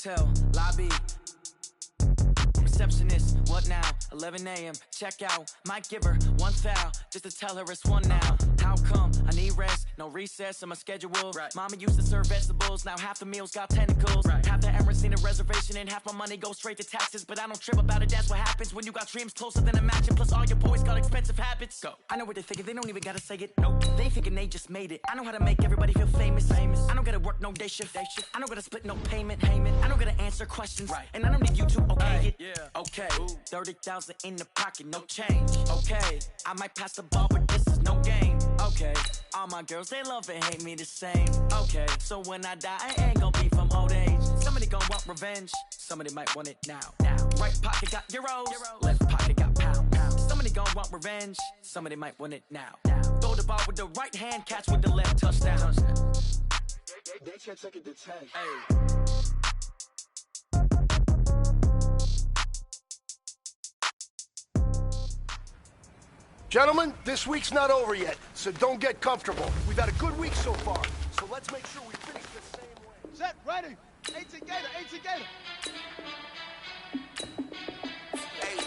Tell lobby receptionist, what now? 11 a.m. check out. Might give her one foul just to tell her it's one now. How come I need rest? No recess in my schedule. Right. Mama used to serve vegetables, now half the meals got tentacles. Right. Half the Emirates need a reservation and half my money goes straight to taxes. But I don't trip about it, that's what happens when you got dreams closer than a mansion. Plus all your boys got expensive habits. Go. I know what they're thinking, they don't even gotta say it. Nope. They thinking they just made it. I know how to make everybody feel famous. I don't gotta work no day shift. I don't gotta split no payment. I don't gotta answer questions. Right. And I don't need you to okay it. Yeah. Okay. 30,000 in the pocket, no change. Okay. I might pass the ball, but this is no game. Okay. All my girls, they love and hate me the same. Okay. So when I die, I ain't gonna be from old age. Somebody gon' want revenge. Somebody might want it now. Right pocket got euros. Left pocket got pound. Somebody gon' want revenge. Somebody might want it now. Throw the ball with the right hand, catch with the left, touchdown. They can't take it to 10. Hey. Gentlemen, this week's not over yet, so don't get comfortable. We've had a good week so far, so let's make sure we finish the same way. Set, ready. 18 Gator, 18 Gator. Hey,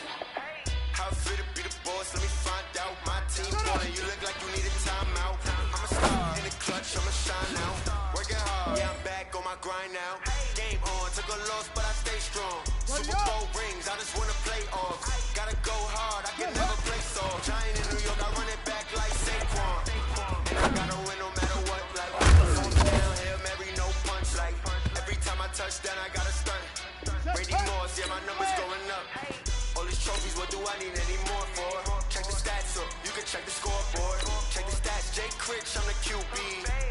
how fit to be the boss? Let me find out. My team boy, you look like you need a timeout. I'm a star in the clutch, I'ma shine now. Working hard, yeah, I'm back on my grind now. Game on, took a loss, but I stay strong. Super Bowl rings, I just wanna play off. Gotta go hard, I can never play soft. Giant in New York, I run it back like Saquon. And I gotta win no matter what. Like, on down, Hail Mary, no punch. Like, every time I touch down, I gotta stunt. Brady Moss, yeah, my numbers going up. All these trophies, what do I need any more for? Check the stats up, you can check the scoreboard. Check the stats, Jay Critch, I'm the QB.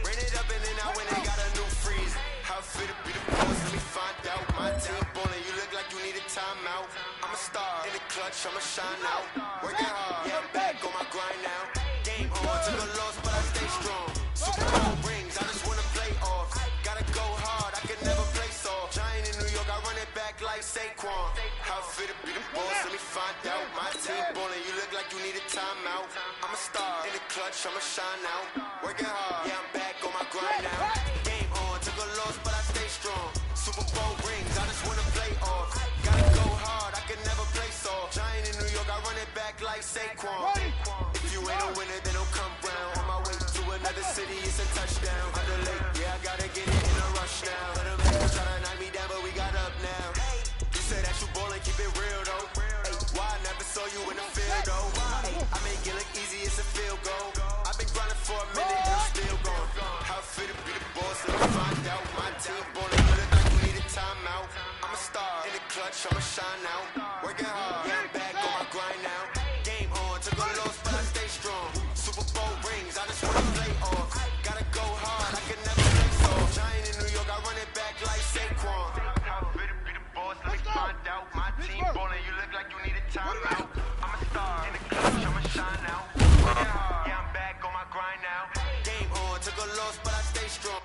Ran it up and then I went and got a new freeze. How fit to be the boss, let me find out. My team ballin', you look like you need a timeout. I'm a star in the clutch, I'ma shine out. Working hard, yeah, I'm back on my grind now. Game on, took a loss, but I stay strong. Super Bowl rings, I just wanna play off. Gotta go hard, I can never play soft. Giant in New York, I run it back like Saquon. How fit to be the boss, let me find out. My team ballin', you look like you need a timeout. I'm a star in the clutch, I'ma shine out. Working hard, yeah, I'm back on my grind now. Game on, took a loss, but I stay strong. Super Bowl rings, I just wanna play off. Gotta go hard, I can never play soft. Giant in New York, I run it back like Saquon. If you ain't a winner, then don't come round. On my way to another city, it's a touchdown. Under late, yeah, I gotta get it in a rush now. Let them haters try to knock me down, but we got up now. You say that you ballin', keep it real though. Ay, why I never saw you in the field though? Ay, I make it look easy, it's a field goal. I've been grinding for a minute, and I'm still going. How fit to be the boss, let me find out. My team ballin', you look like you need a timeout. I'm a star in the clutch, I'ma shine out. Working hard, yeah, I'm back on my grind now. Game on, took a loss, but I stay strong. Super Bowl rings, I just wanna play off. Gotta go hard, I can never play soft. Giant in New York, I run it back like Saquon. How fit to be the boss, let me find out. My team ballin', you look like you need a timeout. I'm a star in the clutch, I'ma shine out. Working hard, yeah, I'm back on my grind now. Game on, took a loss, but I stay strong.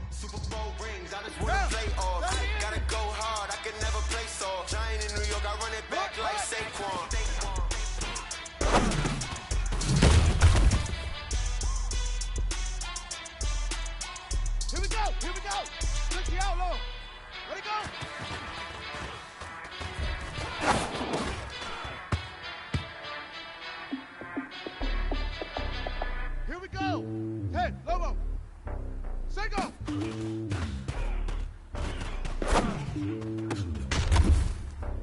Super Bowl rings, I just wanna play off. Gotta go hard, I can never play soft. Giant in New York, I run it back like Saquon. Here we go, here we go. Look the outlaw. Let it go. Here we go. Hey, Lobo. Say go.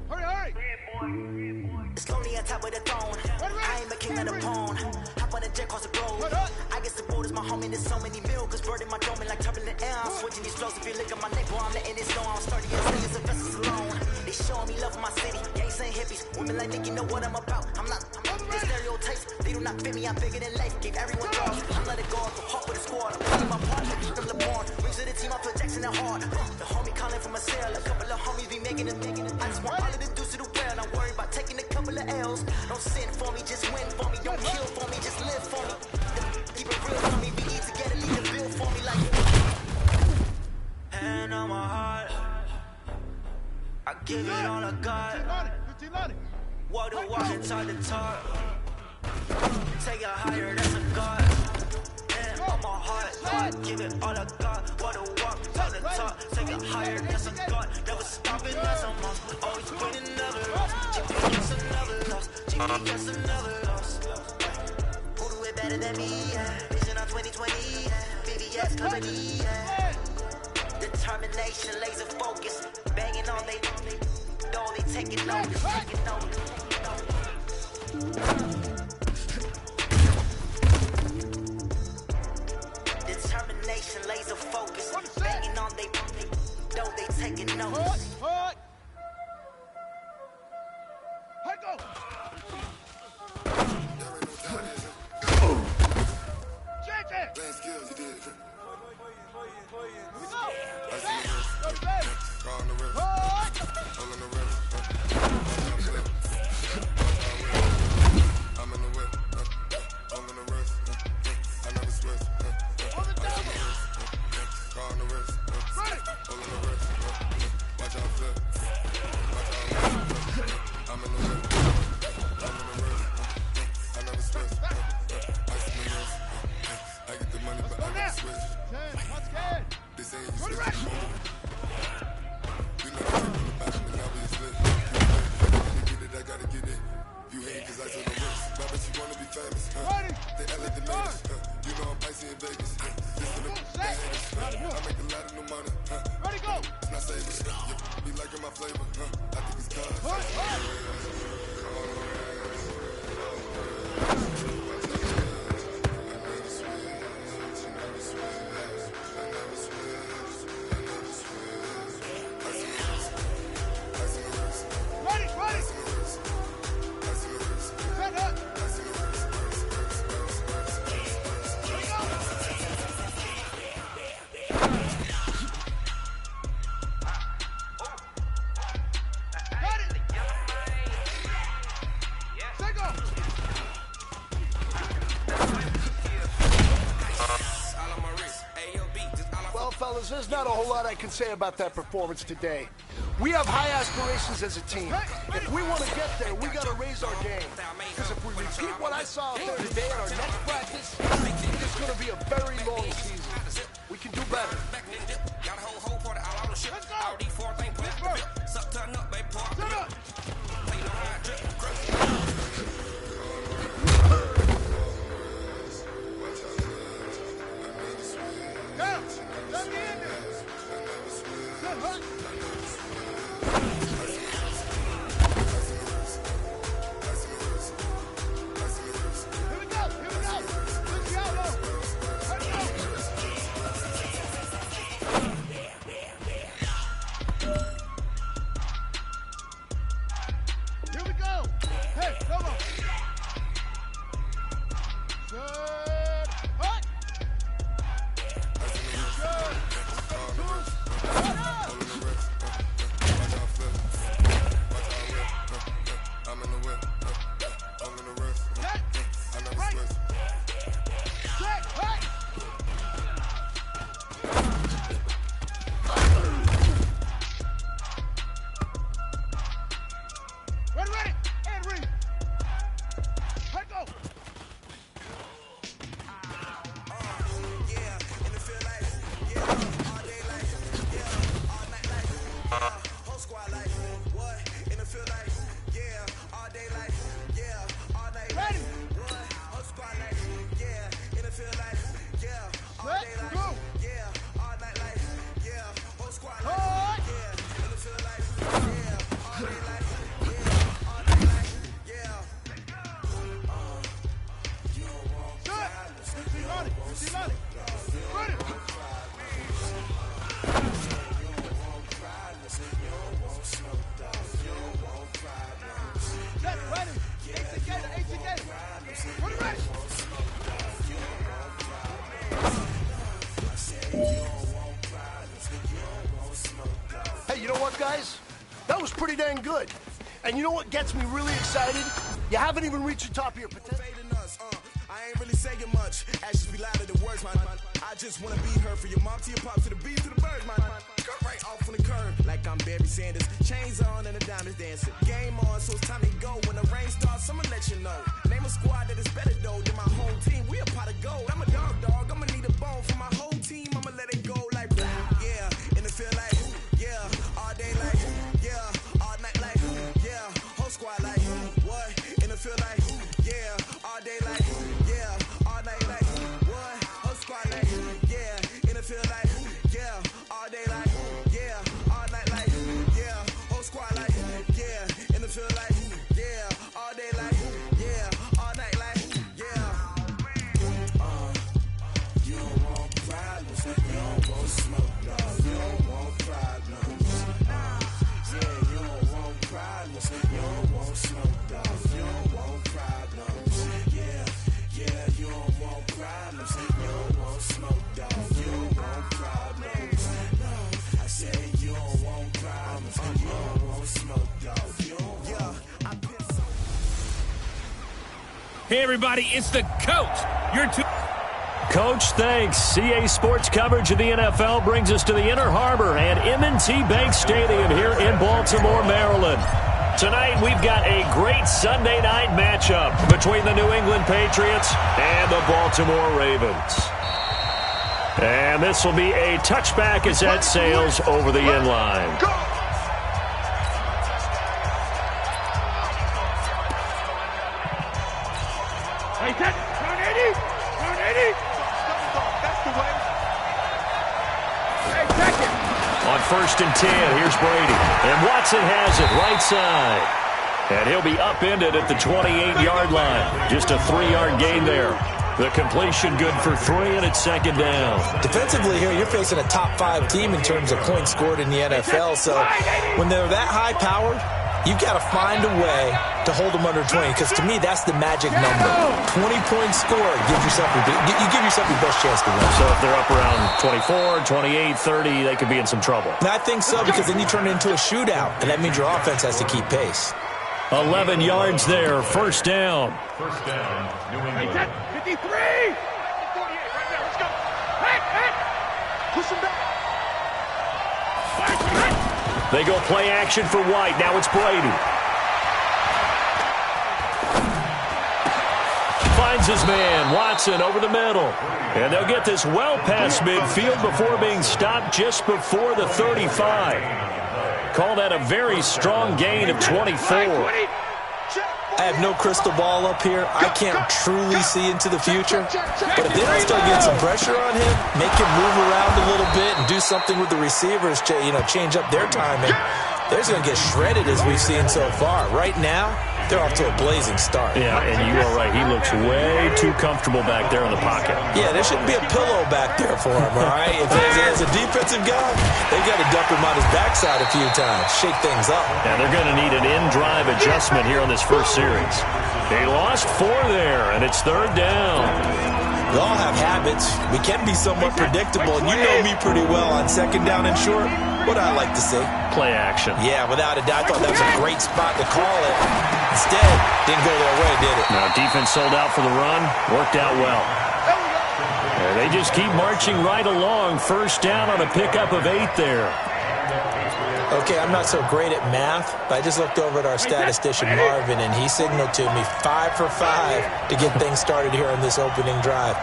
Hurry, hurry. It's lonely on top of the throne. I ain't a king of the pawn. Hop on the jet across the road. I guess the board is my home and there's so many mil. Cause bird in my dome and like turbulent air. I'm switching these flows. If you look at my neck, boy, I'm letting it snow. I'm starting to say it's a vessel alone. They showing me love for my city. Gangs and hippies. Women like Nick, you know what I'm about. I'm not the stereotypes. They do not fit me. I'm bigger than life. Gave everyone drugs. I'm not a guard. The heart with a squad. I'm playing my part. Like from LeBron. Rings of the team. I'm Jackson and hard. The homie calling from a cell. A couple of homies be making it. I just want all of the dudes to do well. Not worry about taking a couple of L's. Don't sin for me, just win for me. Don't kill for me, just live for me. Keep it real for me. We eat together, leave the bill for me like. Hand on my heart, I give it all I got. Walk the walk and talk the talk. Take it higher, that's a God. Hand on my heart, I give it all I got. Walk the walk. talk the talk, take it higher, that's a god. Never stopping us, I'm always winning, never lost. GPS another loss, GPS another loss. Who do it better than me? Vision on 2020, VVS company. Determination, laser focus, banging on they know they taking notes, taking notes. Determination, laser focus, banging on they know they taking notes. Go! Change it! Playing skills, you did. Call the river. All in the river. I'm in the whip. All in the wrist. I never switch. Call the wrist. All in the wrist. Watch out flip. Watch out. I'm in the whip. All in the wrist. I never switch. Ice in the wrist. I get the money, but I never switch. They say you switch the move. You know I'm on the back, but now we split. You get it, I gotta get it. You hate cause I took the risk. Why bet you wanna be famous? They elevated. You know I'm icy in Vegas. This for the haters. I make a lot of new money. Ready, go! It's not saving. You be liking my flavor. I think it's cause. Fellas, there's not a whole lot I can say about that performance today. We have high aspirations as a team. If we want to get there, we got to raise our game. Because if we repeat what I saw out there today at our next practice, it's going to be a very long season. We can do better. Hey, you know what, guys? That was pretty dang good. And you know what gets me really excited? You haven't even reached the top of your potential. I ain't really saying much. Actions be louder than words, man. I just wanna be her for your mom to your pop to the beat to the bird, man. Cut right off on the curb like I'm Barry Sanders. Chains on and the diamonds dancing. Game on, so it's time to go. When the rain starts, I'ma let you know. Name a squad that is better though than my whole team. We a pot of gold. I'm a dog. I'ma need a bone for my whole team. I'ma let it go like blah. Yeah. Hey, everybody, it's the coach. Coach, thanks. CA Sports coverage of the NFL brings us to the Inner Harbor and M&T Bank Stadium here in Baltimore, Maryland. Tonight, we've got a great Sunday night matchup between the New England Patriots and the Baltimore Ravens. And this will be a touchback as that sails over the inline. Hey, turn 80. Turn 80. That's the way. Hey, second. On 1st and 10, here's Brady. And Watson has it right side. And he'll be upended at the 28-yard line. Just a 3-yard gain there. The completion good for 3, and it's 2nd down. Defensively here, you're facing a top-5 team in terms of points scored in the NFL. So when they're that high-powered, you've got to find a way to hold them under 20, because to me, that's the magic number. 20 points scored, you give yourself your best chance to win. So if they're up around 24, 28, 30, they could be in some trouble. And I think so, because then you turn it into a shootout, and that means your offense has to keep pace. 11 yards there, 1st down. First down, New England. 53! 48, right there, let's go. Hey! Push him back. They go play action for White. Now it's Brady. Finds his man, Watson, over the middle. And they'll get this well past midfield before being stopped just before the 35. Call that a very strong gain of 24. I have no crystal ball up here. I can't truly see into the future. But if they don't start getting some pressure on him, make him move around a little bit and do something with the receivers, change up their timing, they're going to get shredded as we've seen so far. Right now, they're off to a blazing start. Yeah, and you are right. He looks way too comfortable back there in the pocket. Yeah, there shouldn't be a pillow back there for him, all right? If there's a defensive guy, they've got to dump him on his backside a few times, shake things up. Yeah, they're going to need an in-drive adjustment here on this first series. They lost 4 there, and it's 3rd down. We all have habits. We can be somewhat predictable, and you know me pretty well on 2nd down and short. What I like to see? Play action. Yeah, without a doubt. I thought that was a great spot to call it. Instead, didn't go their way, did it? Now, defense sold out for the run. Worked out well. And they just keep marching right along. 1st down on a pickup of 8 there. Okay, I'm not so great at math, but I just looked over at our statistician, Marvin, and he signaled to me 5 for 5 to get things started here on this opening drive.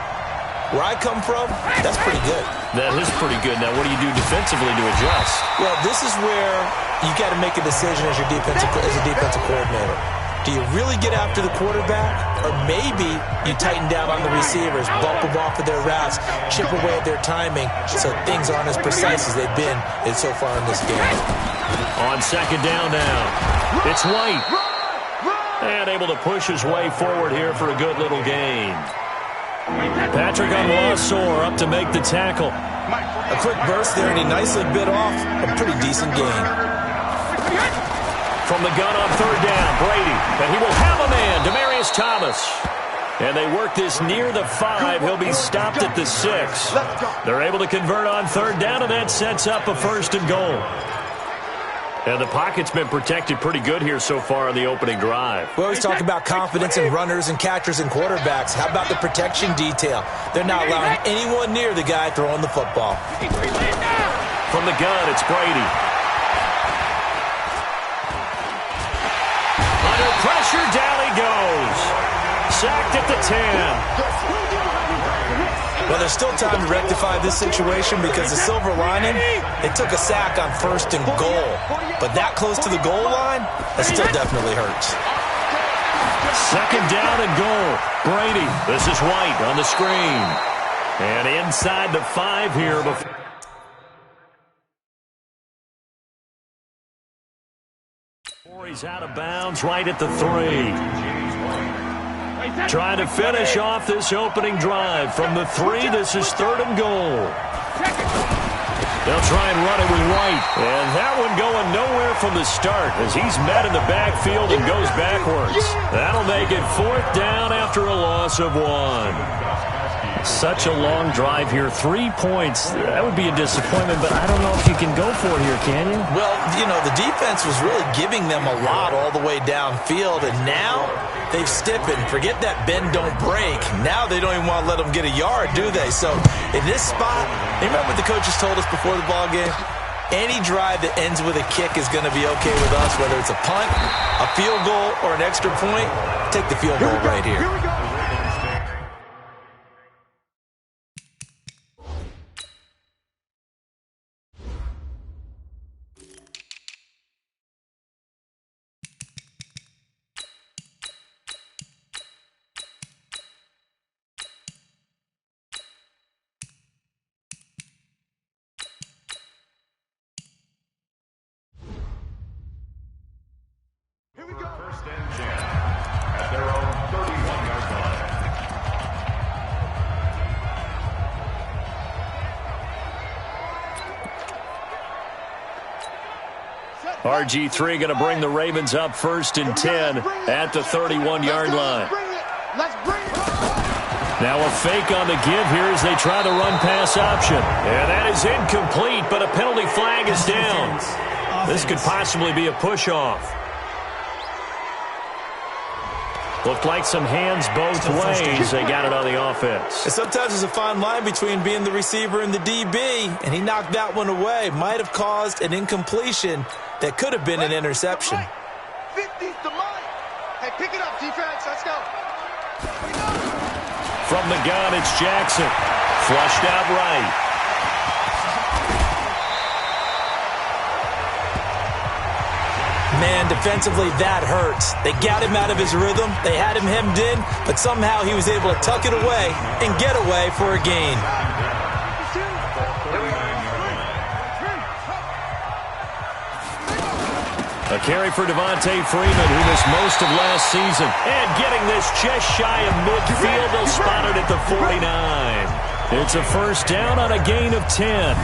Where I come from, that's pretty good. That is pretty good. Now, what do you do defensively to adjust? Well, this is where you got to make a decision as a defensive coordinator. Do you really get after the quarterback, or maybe you tighten down on the receivers, bump them off of their routes, chip away at their timing, so things aren't as precise as they've been so far in this game? On 2nd down now, it's White. And able to push his way forward here for a good little gain. Patrick Onwuasor up to make the tackle. A quick burst there, and he nicely bit off a pretty decent gain. From the gun on 3rd down, Brady. And he will have a man, Demaryius Thomas. And they work this near the 5. He'll be stopped at the 6. They're able to convert on 3rd down, and that sets up a 1st and goal. And the pocket's been protected pretty good here so far on the opening drive. We always talk about confidence in runners and catchers and quarterbacks. How about the protection detail? They're not allowing anyone near the guy throwing the football. From the gun, it's Brady. Under pressure, down he goes. Sacked at the 10. Well, there's still time to rectify this situation because the silver lining, they took a sack on 1st and goal. But that close to the goal line, that still definitely hurts. 2nd down and goal. Brady, this is White on the screen. And inside the 5 here before. He's out of bounds right at the 3. Trying to finish off this opening drive. From the 3, this is 3rd and goal. They'll try and run it with White. And that one going nowhere from the start as he's met in the backfield and goes backwards. That'll make it 4th down after a loss of 1. Such a long drive here. 3 points. That would be a disappointment, but I don't know if you can go for it here, can you? Well, the defense was really giving them a lot all the way downfield, and now they've stiffened. Forget that bend, don't break. Now they don't even want to let them get a yard, do they? So in this spot, remember what the coaches told us before the ball game? Any drive that ends with a kick is going to be okay with us, whether it's a punt, a field goal, or an extra point. Take the field goal right here. Here we go. First and 10 at their own 31-yard line. RG3 going to bring the Ravens up 1st and 10 at the 31-yard line. Now a fake on the give here as they try the run-pass option. And that is incomplete, but a penalty flag is down. This could possibly be a push-off. Looked like some hands both ways. They got it on the offense. And sometimes there's a fine line between being the receiver and the DB, and he knocked that one away. Might have caused an incompletion that could have been an interception. 50's the line. Hey, pick it up, defense. Let's go. From the gun, it's Jackson. Flushed out right. Man, defensively, that hurts. They got him out of his rhythm. They had him hemmed in, but somehow he was able to tuck it away and get away for a gain. A carry for Devontae Freeman, who missed most of last season. And getting this just shy of midfield, they'll spot it at the 49. It's a first down on a gain of 10.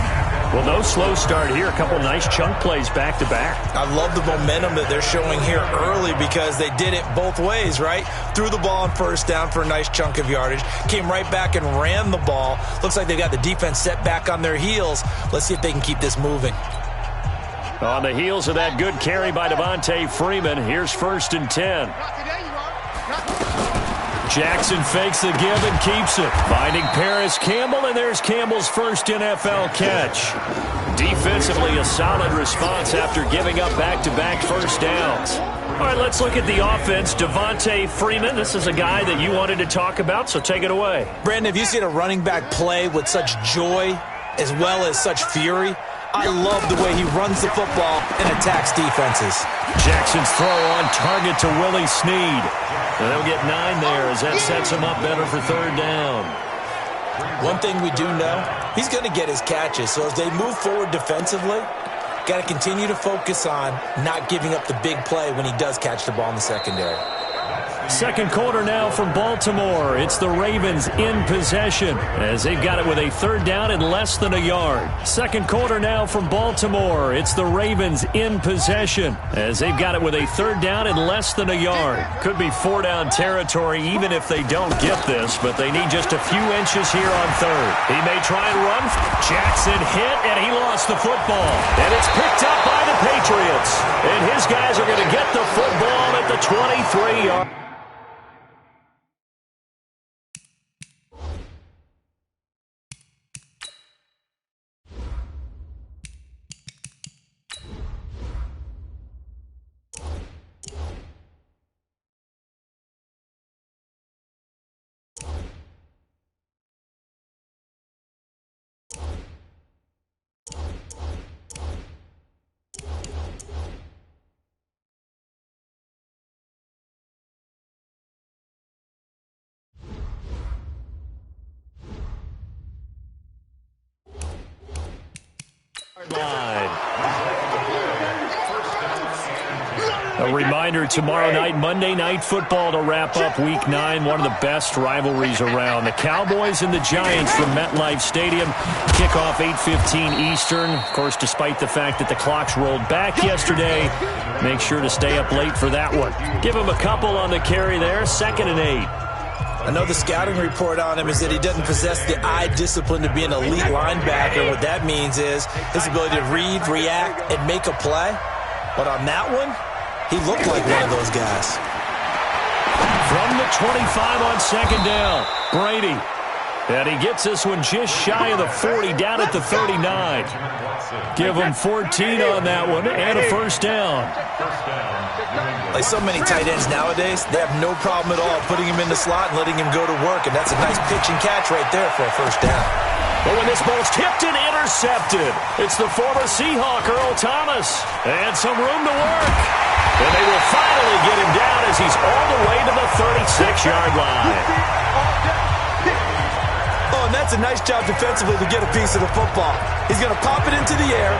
Well, no slow start here. A couple nice chunk plays back-to-back. I love the momentum that they're showing here early because they did it both ways, right? Threw the ball on first down for a nice chunk of yardage. Came right back and ran the ball. Looks like they've got the defense set back on their heels. Let's see if they can keep this moving. On the heels of that good carry by Devontae Freeman, here's 1st and 10. Jackson fakes the give and keeps it. Finding Paris Campbell, and there's Campbell's first NFL catch. Defensively, a solid response after giving up back-to-back first downs. All right, let's look at the offense. Devontae Freeman, this is a guy that you wanted to talk about, so take it away. Brandon, have you seen a running back play with such joy as well as such fury? I love the way he runs the football and attacks defenses. Jackson's throw on target to Willie Snead. And they'll get 9 there as that sets him up better for 3rd down. One thing we do know, he's going to get his catches. So as they move forward defensively, got to continue to focus on not giving up the big play when he does catch the ball in the secondary. Second quarter now from Baltimore. It's the Ravens in possession as they've got it with a 3rd down and less than a yard. Second quarter now from Baltimore. It's the Ravens in possession as they've got it with a 3rd down and less than a yard. Could be 4-down territory even if they don't get this, but they need just a few inches here on 3rd. He may try and run. Jackson hit, and he lost the football. And it's picked up by the Patriots. And his guys are going to get the football at the 23-yard. A reminder, tomorrow night, Monday Night Football to wrap up Week 9, one of the best rivalries around. The Cowboys and the Giants from MetLife Stadium. Kickoff 8:15 Eastern. Of course, despite the fact that the clocks rolled back yesterday, make sure to stay up late for that one. Give them a couple on the carry there, 2nd and 8. I know the scouting report on him is that he doesn't possess the eye discipline to be an elite linebacker. What that means is his ability to read, react, and make a play. But on that one, he looked like one of those guys. From the 25 on second down, Brady. And he gets this one just shy of the 40, down at the 39. Give him 14 on that one and a first down. Like so many tight ends nowadays, they have no problem at all putting him in the slot and letting him go to work, and that's a nice pitch and catch right there for a first down. But when this ball's tipped and intercepted, it's the former Seahawk, Earl Thomas, and some room to work. And they will finally get him down as he's all the way to the 36-yard line. Oh, and that's a nice job defensively to get a piece of the football. He's going to pop it into the air,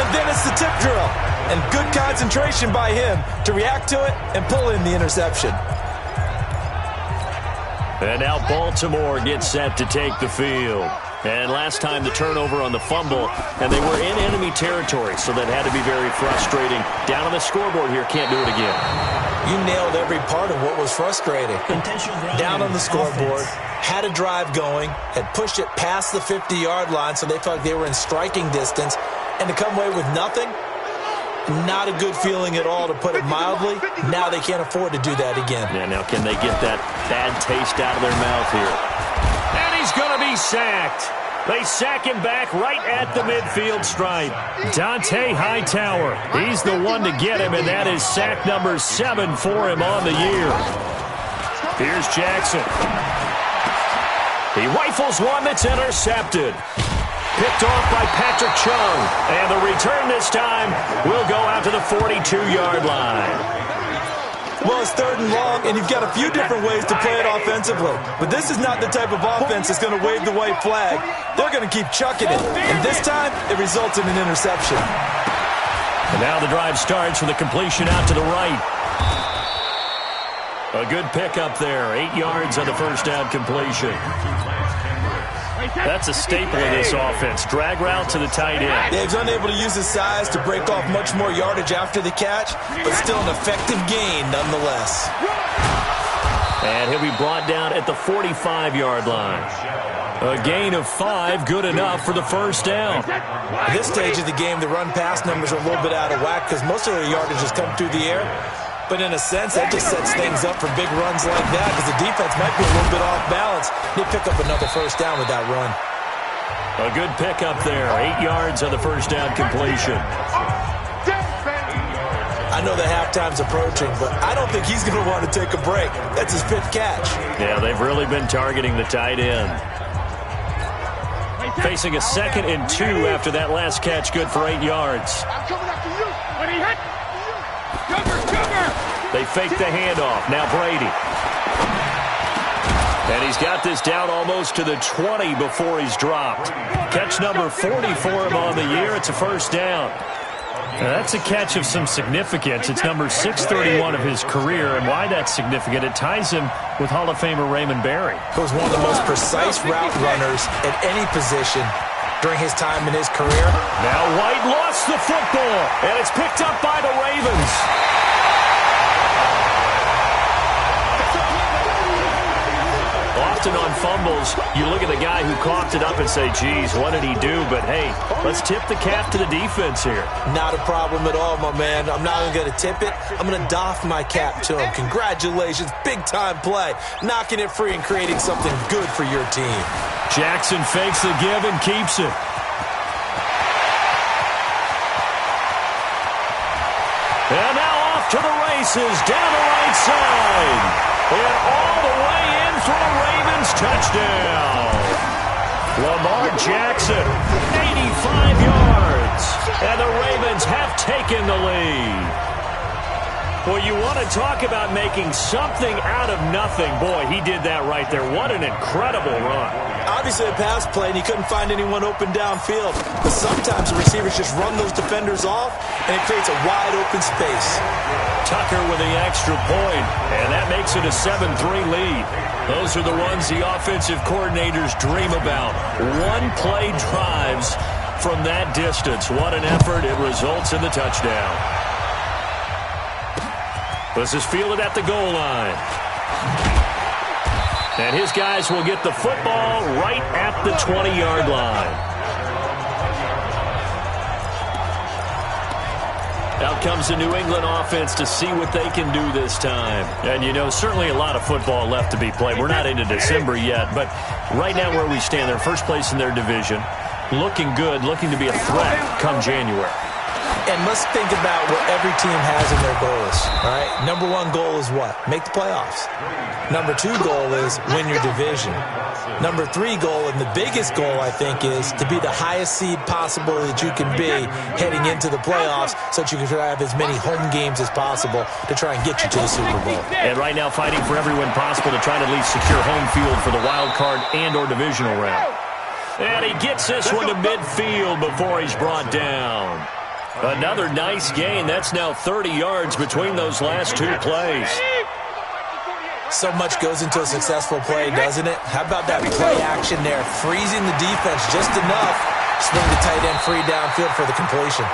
and then it's the tip drill. And good concentration by him to react to it and pull in the interception. And now Baltimore gets set to take the field. And last time the turnover on the fumble, and they were in enemy territory, so that had to be very frustrating. Down on the scoreboard here, can't do it again. You nailed every part of what was frustrating. Down on the scoreboard, had a drive going, had pushed it past the 50-yard line, so they felt like they were in striking distance, and to come away with nothing, not a good feeling at all, to put it mildly. Now they can't afford to do that again. Yeah, now can they get that bad taste out of their mouth here? And he's going to be sacked. They sack him back right at the midfield stripe. Dante Hightower, he's the one to get him, and that is sack number 7 for him on the year. Here's Jackson. He rifles one that's intercepted. Picked off by Patrick Chung. And the return this time will go out to the 42-yard line. Well, it's 3rd and long, and you've got a few different ways to play it offensively. But this is not the type of offense that's going to wave the white flag. They're going to keep chucking it. And this time, it results in an interception. And now the drive starts with a completion out to the right. A good pickup there. 8 yards on the first down completion. That's a staple of this offense. Drag route to the tight end. Dave's unable to use his size to break off much more yardage after the catch, but still an effective gain nonetheless. And he'll be brought down at the 45-yard line. A gain of 5, good enough for the first down. At this stage of the game, the run-pass numbers are a little bit out of whack because most of their yardage has come through the air. But in a sense, that just sets things up for big runs like that because the defense might be a little bit off balance. They pick up another first down with that run. A good pickup there. 8 yards on the first down completion. I know that halftime's approaching, but I don't think he's going to want to take a break. That's his 5th catch. Yeah, they've really been targeting the tight end. Facing a 2nd and 2 after that last catch, good for 8 yards. I'm coming after you. When he hit. They fake the handoff. Now Brady. And he's got this down almost to the 20 before he's dropped. Catch number 40 for him on the year. It's a first down. Now that's a catch of some significance. It's number 631 of his career, and why that's significant, it ties him with Hall of Famer Raymond Berry. He was one of the most precise route runners at any position during his time in his career. Now White lost the football, and it's picked up by the Ravens. Often on fumbles, you look at the guy who coughed it up and say, geez, what did he do? But, hey, let's tip the cap to the defense here. Not a problem at all, my man. I'm not even going to tip it. I'm going to doff my cap to him. Congratulations. Big-time play. Knocking it free and creating something good for your team. Jackson fakes the give and keeps it. And now off to the races, down the right side. And all the way in for a Ravens touchdown. Lamar Jackson, 85 yards. And the Ravens have taken the lead. Well, you want to talk about making something out of nothing. Boy, he did that right there. What an incredible run. Obviously a pass play, and he couldn't find anyone open downfield. But sometimes the receivers just run those defenders off, and it creates a wide-open space. Tucker with the extra point, and that makes it a 7-3 lead. Those are the ones the offensive coordinators dream about. One-play drives from that distance. What an effort. It results in the touchdown. This is fielded at the goal line. And his guys will get the football right at the 20-yard line. Out comes the New England offense to see what they can do this time. And, you know, certainly a lot of football left to be played. We're not into December yet, but right now where we stand, they're first place in their division. Looking good, looking to be a threat come January. And let's think about what every team has in their goals, all right? Number one goal is what? Make the playoffs. Number two goal is win your division. Number three goal, and the biggest goal, I think, is to be the highest seed possible that you can be heading into the playoffs so that you can have as many home games as possible to try and get you to the Super Bowl. And right now fighting for every win possible to try to at least secure home field for the wild card and or divisional round. And he gets this one to midfield before he's brought down. Another nice gain. That's now 30 yards between those last two plays. So much goes into a successful play, doesn't it? How about that play action there? Freezing the defense just enough. Swing the tight end free downfield for the completion.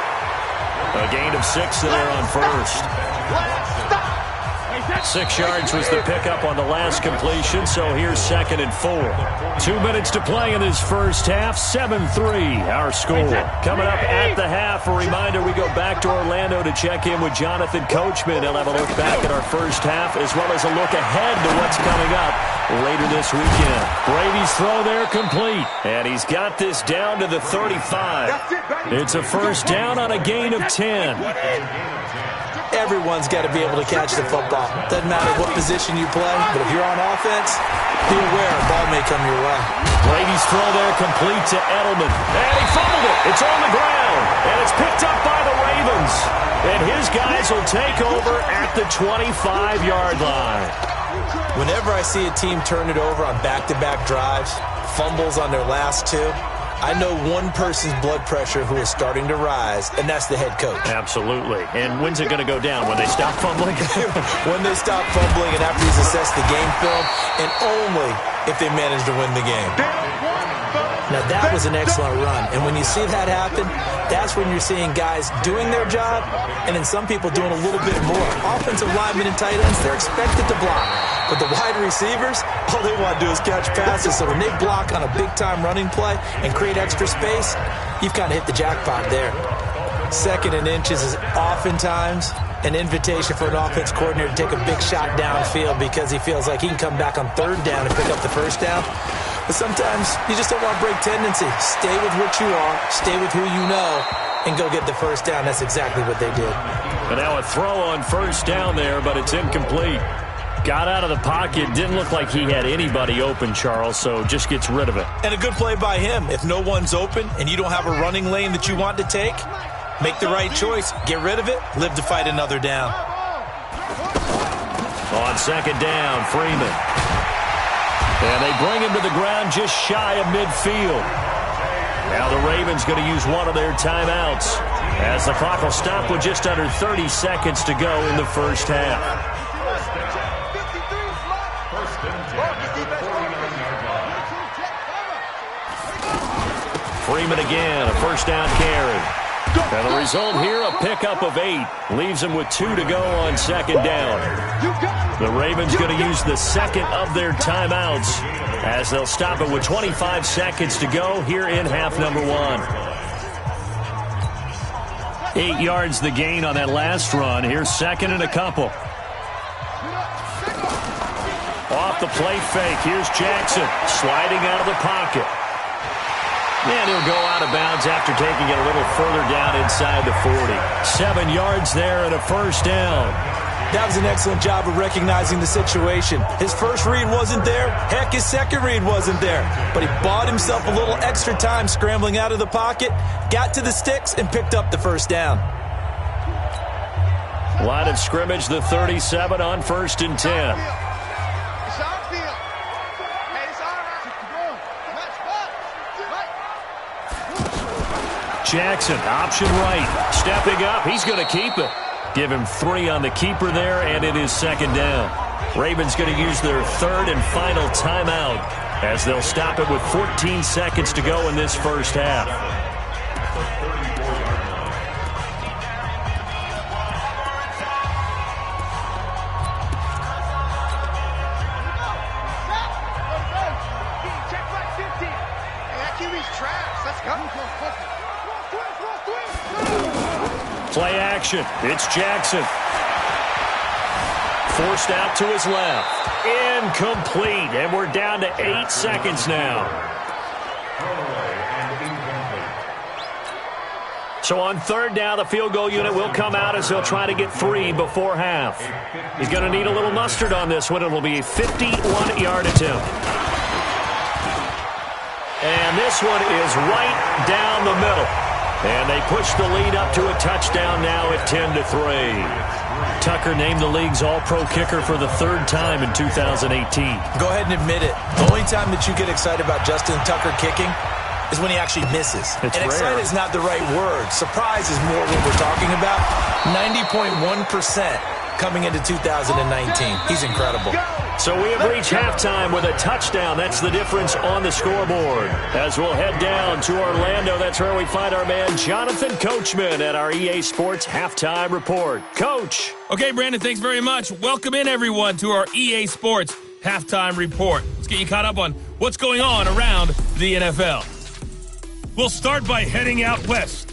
A gain of 6 there on first. 6 yards was the pickup on the last completion, so here's 2nd and 4. 2 minutes to play in this first half, 7-3 our score. Coming up at the half, a reminder we go back to Orlando to check in with Jonathan Coachman. He'll have a look back at our first half as well as a look ahead to what's coming up later this weekend. Brady's throw there complete, and he's got this down to the 35. It's a first down on a gain of 10. Everyone's got to be able to catch the football. Doesn't matter what position you play, but if you're on offense, be aware a ball may come your way. Brady's throw there complete to Edelman. And he fumbled it. It's on the ground. And it's picked up by the Ravens. And his guys will take over at the 25-yard line. Whenever I see a team turn it over on back-to-back drives, fumbles on their last two, I know one person's blood pressure who is starting to rise, and that's the head coach. Absolutely. And when's it going to go down? When they stop fumbling? When they stop fumbling and after he's assessed the game film, and only if they manage to win the game. Now, that was an excellent run. And when you see that happen, that's when you're seeing guys doing their job and then some people doing a little bit more. Offensive linemen and tight ends, they're expected to block. But the wide receivers, all they want to do is catch passes. So when they block on a big-time running play and create extra space, you've kind of hit the jackpot there. 2nd and inches is oftentimes an invitation for an offense coordinator to take a big shot downfield because he feels like he can come back on 3rd down and pick up the 1st down. But sometimes you just don't want to break tendency. Stay with what you are, stay with who you know, and go get the 1st down. That's exactly what they did. And now a throw on 1st down there, but it's incomplete. Got out of the pocket. Didn't look like he had anybody open, Charles, so just gets rid of it. And a good play by him. If no one's open and you don't have a running lane that you want to take, make the right choice. Get rid of it. Live to fight another down. On 2nd down, Freeman. And they bring him to the ground just shy of midfield. Now the Ravens going to use one of their timeouts as the clock will stop with just under 30 seconds to go in the first half. Freeman again, a 1st down carry. And the result here, a pickup of 8. Leaves him with 2 to go on 2nd down. The Ravens going to use the 2nd of their timeouts as they'll stop it with 25 seconds to go here in half number 1. 8 yards the gain on that last run. Here's 2nd and a couple. Off the play fake. Here's Jackson sliding out of the pocket. And he'll go out of bounds after taking it a little further down inside the 40. 7 yards there and a 1st down. That was an excellent job of recognizing the situation. His first read wasn't there. Heck, his second read wasn't there. But he bought himself a little extra time scrambling out of the pocket, got to the sticks, and picked up the 1st down. Line of scrimmage, the 37 on 1st and 10. Jackson, option right. Stepping up, he's going to keep it. Give him 3 on the keeper there, and it is 2nd down. Ravens going to use their 3rd and final timeout as they'll stop it with 14 seconds to go in this first half. Play action. It's Jackson. Forced out to his left. Incomplete. And we're down to 8 seconds now. So on third down, the field goal unit will come out as he'll try to get 3 before half. He's going to need a little mustard on this one. It'll be a 51-yard attempt. And this one is right down the middle. And they push the lead up to a touchdown now at 10-3. Tucker named the league's all-pro kicker for the 3rd time in 2018. Go ahead and admit it. The only time that you get excited about Justin Tucker kicking is when he actually misses. It's and rare. excited is not the right word. Surprise is more what we're talking about. 90.1% coming into 2019. He's incredible. So we have reached halftime with a touchdown. That's the difference on the scoreboard. As we'll head down to Orlando, that's where we find our man Jonathan Coachman at our EA Sports Halftime Report. Coach. Okay, Brandon, thanks very much. Welcome in, everyone, to our EA Sports Halftime Report. Let's get you caught up on what's going on around the NFL. We'll start by heading out west.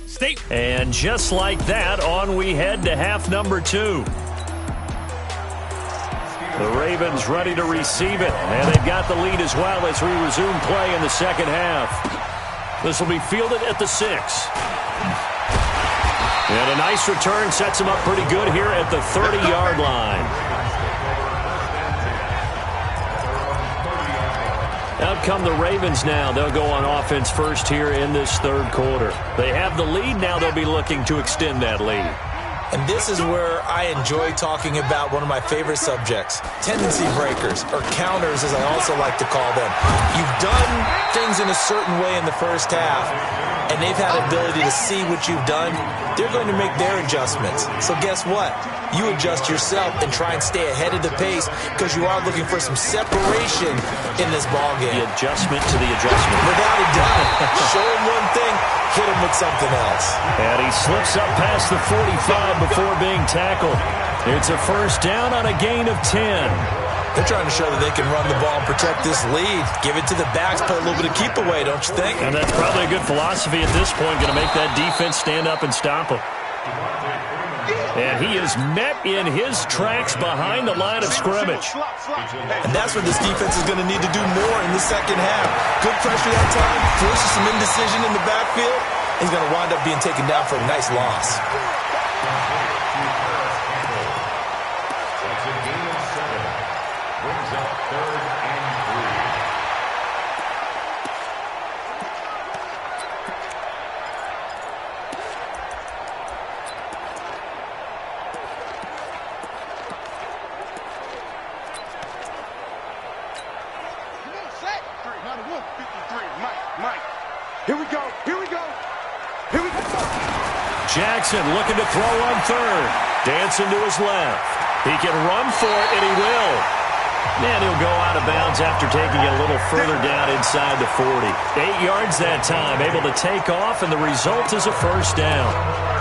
And just like that, on we head to half number 2. The Ravens ready to receive it, and they've got the lead as well as we resume play in the second half. This will be fielded at the 6. And a nice return sets him up pretty good here at the 30-yard line. Out come the Ravens now. They'll go on offense first here in this third quarter. They have the lead now. They'll be looking to extend that lead. And this is where I enjoy talking about one of my favorite subjects, tendency breakers, or counters as I also like to call them. You've done things in a certain way in the first half, and they've had the ability to see what you've done. They're going to make their adjustments. So guess what? You adjust yourself and try and stay ahead of the pace because you are looking for some separation in this ballgame. The adjustment to the adjustment. Without a doubt. Show them one thing, hit them with something else. And he slips up past the 45 before being tackled. It's a first down on a gain of 10. They're trying to show that they can run the ball and protect this lead. Give it to the backs, play a little bit of keep away, don't you think? And that's probably a good philosophy at this point, going to make that defense stand up and stop him. And he is met in his tracks behind the line of scrimmage. And that's what this defense is going to need to do more in the second half. Good pressure that time, forces some indecision in the backfield. He's going to wind up being taken down for a nice loss. That's a gain of 7. Brings up 3rd and 3. Here we go. Here we go. Here we go. Jackson looking to throw on third. Dancing to his left. He can run for it, and he will. And he'll go out of bounds after taking it a little further down inside the 40. 8 yards that time, able to take off, and the result is a first down.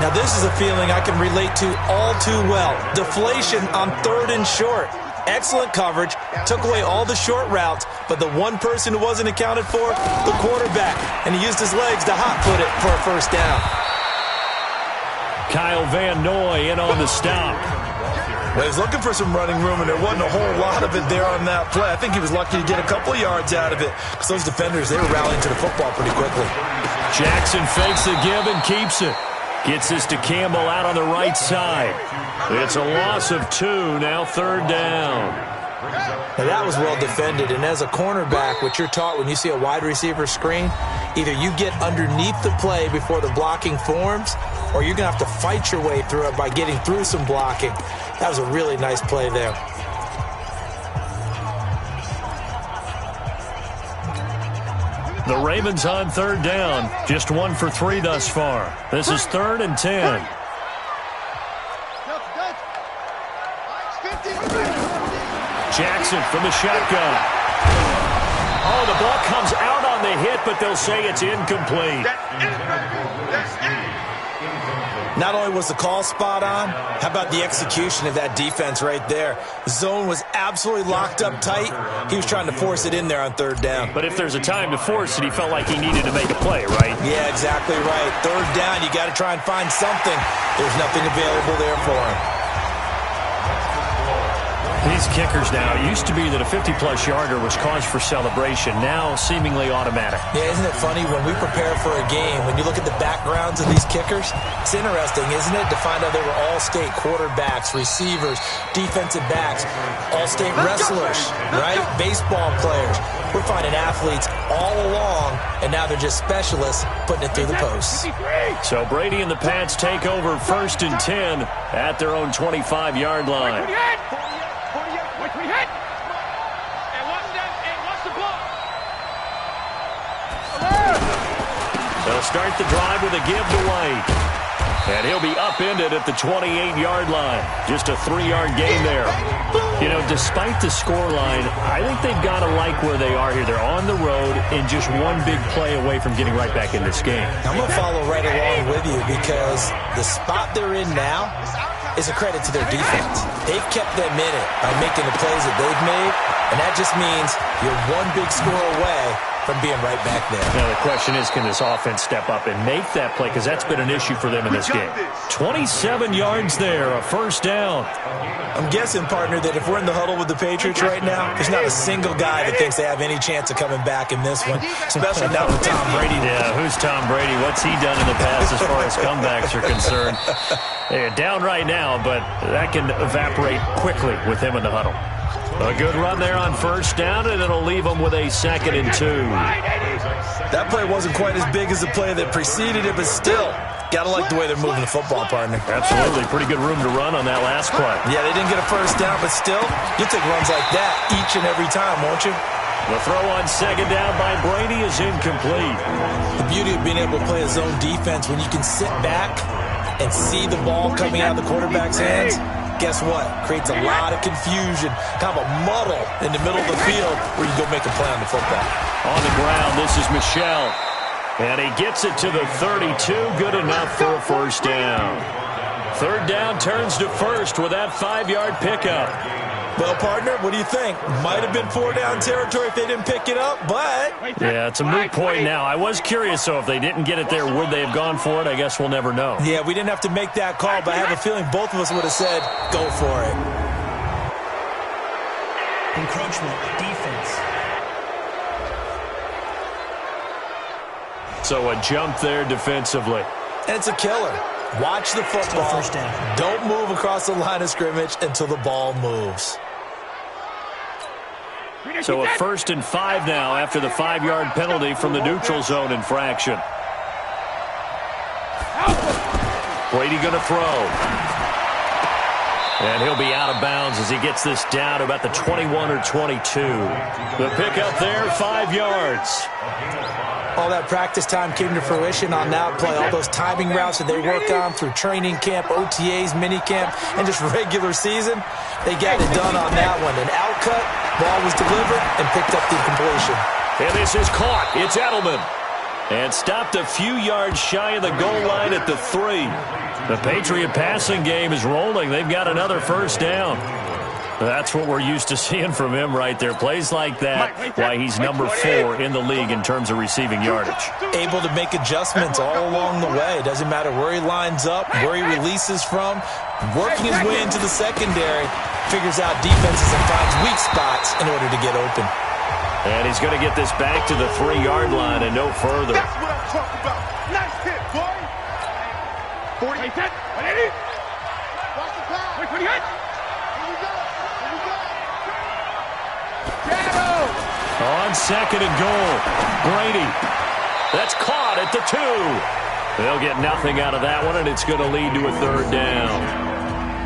Now this is a feeling I can relate to all too well. Deflation on 3rd and short. Excellent coverage, took away all the short routes, but the one person who wasn't accounted for, the quarterback, and he used his legs to hot-foot it for a first down. Kyle Van Noy in on the stop. Well, he was looking for some running room, and there wasn't a whole lot of it there on that play. I think he was lucky to get a couple yards out of it because those defenders, they were rallying to the football pretty quickly. Jackson fakes the give and keeps it. Gets this to Campbell out on the right side. It's a loss of 2, now 3rd down. Now that was well defended, and as a cornerback, what you're taught when you see a wide receiver screen, either you get underneath the play before the blocking forms, or you're going to have to fight your way through it by getting through some blocking. That was a really nice play there. The Ravens on 3rd down. Just 1 for 3 thus far. This is 3rd and 10. Jackson from the shotgun. Oh, the ball comes out on the hit, but they'll say it's incomplete. Not only was the call spot on, how about the execution of that defense right there? The zone was absolutely locked up tight. He was trying to force it in there on third down. But if there's a time to force it, he felt like he needed to make a play, right? Yeah, exactly right. Third down, you got to try and find something. There's nothing available there for him. These kickers now, it used to be that a 50-plus yarder was cause for celebration, now seemingly automatic. Yeah, isn't it funny when we prepare for a game, when you look at the backgrounds of these kickers, it's interesting, isn't it, to find out they were all-state quarterbacks, receivers, defensive backs, all-state wrestlers, right? Baseball players. We're finding athletes all along, and now they're just specialists putting it through the posts. So Brady and the Pats take over 1st and 10 at their own 25-yard line. They'll start the drive with a give to White. And he'll be upended at the 28-yard line. Just a 3-yard gain there. You know, despite the scoreline, I think they've got to like where they are here. They're on the road and just one big play away from getting right back in this game. I'm going to follow right along with you because the spot they're in now is a credit to their defense. They've kept them in it by making the plays that they've made, and that just means you're one big score away from being right back there. Now the question is, can this offense step up and make that play? Because that's been an issue for them in this game. 27 yards there, a 1st down. I'm guessing, partner, that if we're in the huddle with the Patriots right now, there's not a single guy that thinks they have any chance of coming back in this one, especially now with Tom Brady. Yeah, who's Tom Brady? What's he done in the past as far as comebacks are concerned? They're down right now, but that can evaporate quickly with him in the huddle. A good run there on 1st down, and it'll leave them with a 2nd and 2. That play wasn't quite as big as the play that preceded it, but still, got to like the way they're moving the football, partner. Absolutely. Pretty good room to run on that last play. Yeah, they didn't get a 1st down, but still, you'll take runs like that each and every time, won't you? The throw on 2nd down by Brady is incomplete. The beauty of being able to play a zone defense when you can sit back and see the ball coming out of the quarterback's hands, guess what? Creates a lot of confusion, kind of a muddle in the middle of the field where you go make a play on the football. On the ground, this is Michel. And he gets it to the 32. Good enough for a 1st down. 3rd down turns to 1st with that 5-yard pickup. Well, partner, what do you think? Might have been 4-down territory if they didn't pick it up, but... Yeah, it's a moot point now. I was curious, so if they didn't get it there, would they have gone for it? I guess we'll never know. Yeah, we didn't have to make that call, but I have a feeling both of us would have said, go for it. Encroachment, defense. So a jump there defensively. And it's a killer. Watch the football. Don't move across the line of scrimmage until the ball moves. So a 1st and 5 now after the 5-yard penalty from the neutral zone infraction. Brady going to throw. And he'll be out of bounds as he gets this down to about the 21 or 22. The pickup there, 5 yards. All that practice time came to fruition on that play. All those timing routes that they work on through training camp, OTAs, minicamp, and just regular season, they got it done on that one. An outcut, ball was delivered, and picked up the completion. And this is caught. It's Edelman. And stopped a few yards shy of the goal line at the 3. The Patriot passing game is rolling. They've got another 1st down. That's what we're used to seeing from him right there. Plays like that, why he's number 4 in the league in terms of receiving yardage. Able to make adjustments all along the way. Doesn't matter where he lines up, where he releases from. Working his way into the secondary. Figures out defenses and finds weak spots in order to get open. And he's going to get this back to the 3-yard line and no further. That's what I'm talking about. Nice hit, boy. 40. Watch the pass. Wait, 20 hit. On 2nd and goal, Brady. That's caught at the 2. They'll get nothing out of that one, and it's going to lead to a 3rd down.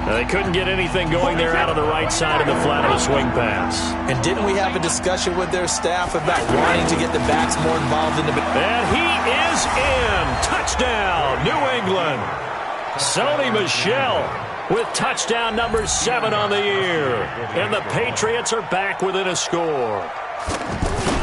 Now, they couldn't get anything going there out of the right side of the flat of the swing pass. And didn't we have a discussion with their staff about wanting to get the backs more involved in the... And he is in. Touchdown, New England. Sony Michel with touchdown number 7 on the year. And the Patriots are back within a score.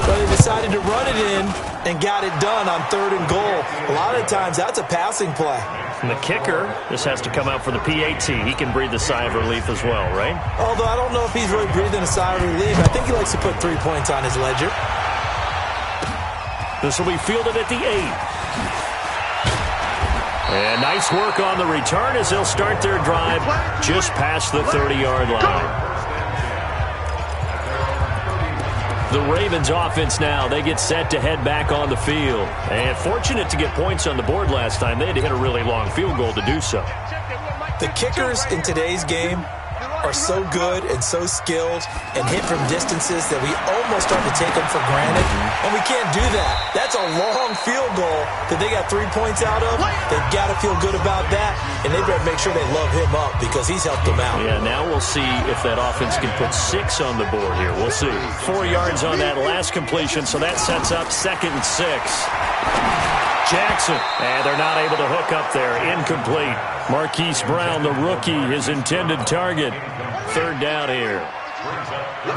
But they decided to run it in and got it done on 3rd and goal. A lot of times, that's a passing play. And the kicker, this has to come out for the PAT. He can breathe a sigh of relief as well, right? Although I don't know if he's really breathing a sigh of relief. I think he likes to put 3 points on his ledger. This will be fielded at the 8. And nice work on the return as they'll start their drive just past the 30-yard line. The Ravens offense now, they get set to head back on the field. And fortunate to get points on the board last time. They had to hit a really long field goal to do so. The kickers in today's game are so good and so skilled and hit from distances that we almost start to take them for granted. And we can't do that. That's a long field goal that they got 3 points out of. They've got to feel good about that, and they better make sure they love him up because he's helped them out. Yeah, now we'll see if that offense can put 6 on the board here. We'll see. 4 yards on that last completion, so that sets up 2nd and 6. Jackson, and they're not able to hook up there. Incomplete. Marquise Brown, the rookie, his intended target. 3rd down here.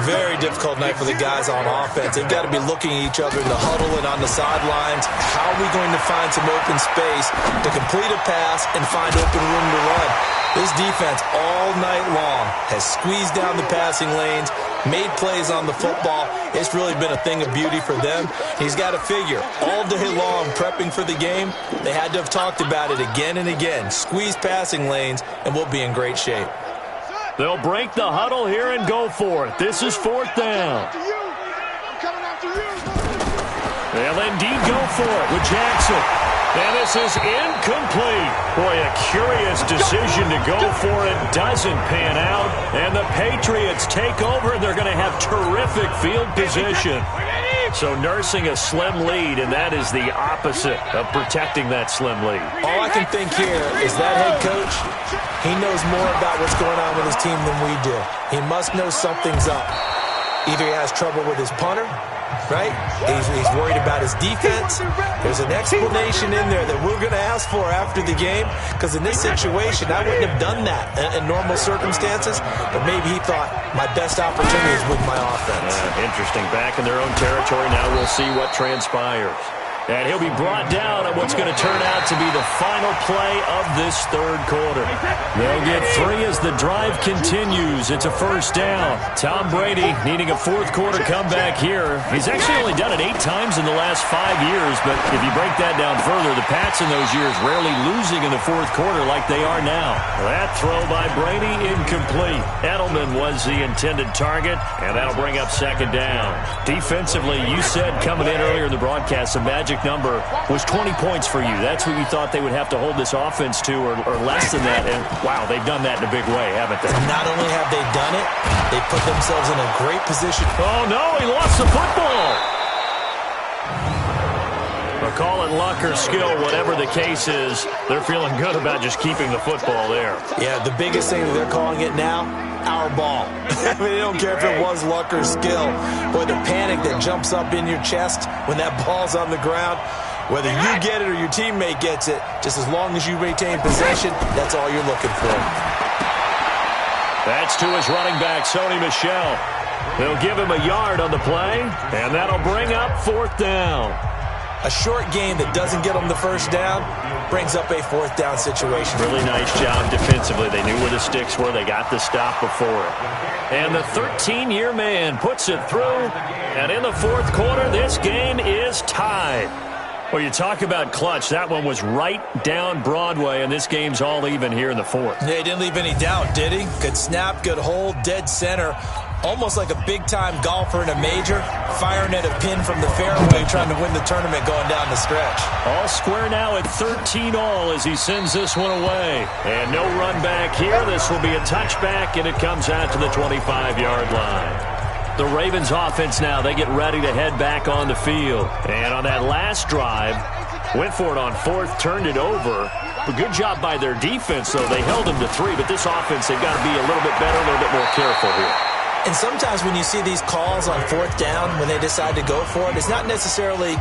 Very difficult night for the guys on offense. They've got to be looking at each other in the huddle and on the sidelines. How are we going to find some open space to complete a pass and find open room to run? This defense all night long has squeezed down the passing lanes, made plays on the football. It's really been a thing of beauty for them. He's got to figure, all day long prepping for the game, they had to have talked about it again and again. Squeeze passing lanes, and we'll be in great shape. They'll break the huddle here and go for it. This is 4th down. They'll indeed go for it with Jackson. And this is incomplete. Boy, a curious decision to go for it. Doesn't pan out. And the Patriots take over. They're going to have terrific field position. So nursing a slim lead, and that is the opposite of protecting that slim lead. All I can think here is that head coach, he knows more about what's going on with his team than we do. He must know something's up. Either he has trouble with his punter, right? He's worried about his defense. There's an explanation in there that we're going to ask for after the game, because in this situation, I wouldn't have done that in normal circumstances, but maybe he thought my best opportunity is with my offense. Interesting. Back in their own territory. Now we'll see what transpires. And he'll be brought down on what's going to turn out to be the final play of this 3rd quarter. They'll get 3 as the drive continues. It's a 1st down. Tom Brady needing a 4th quarter comeback here. He's actually only done it 8 times in the last 5 years, but if you break that down further, the Pats in those years rarely losing in the 4th quarter like they are now. That throw by Brady, incomplete. Edelman was the intended target, and that'll bring up 2nd down. Defensively, you said coming in earlier in the broadcast, the magic number was 20 points for you. That's what you thought they would have to hold this offense to, or less than that. And, wow, they've done that in a big way, haven't they? Not only have they done it, they put themselves in a great position. Oh, no, he lost the football. But call it luck or skill, whatever the case is, they're feeling good about just keeping the football there. Yeah, the biggest thing that they're calling it now, our ball. I mean, they don't care if it was luck or skill. Boy, the panic that jumps up in your chest when that ball's on the ground, whether you get it or your teammate gets it, just as long as you retain possession, that's all you're looking for. That's to his running back, Sony Michel. They'll give him a yard on the play, and that'll bring up 4th down. A short game that doesn't get them the 1st down brings up a 4th down situation. Really nice job defensively. They knew where the sticks were. They got the stop before it. And the 13-year man puts it through. And in the 4th quarter, this game is tied. Well, you talk about clutch. That one was right down Broadway, and this game's all even here in the 4th. Yeah, he didn't leave any doubt, did he? Good snap, good hold, dead center. Almost like a big-time golfer in a major, firing at a pin from the fairway, trying to win the tournament going down the stretch. All square now at 13 all as he sends this one away. And no run back here. This will be a touchback, and it comes out to the 25-yard line. The Ravens offense now, they get ready to head back on the field. And on that last drive, went for it on 4th, turned it over. A good job by their defense, though. They held them to 3, but this offense, they've got to be a little bit better, a little bit more careful here. And sometimes when you see these calls on 4th down, when they decide to go for it, it's not necessarily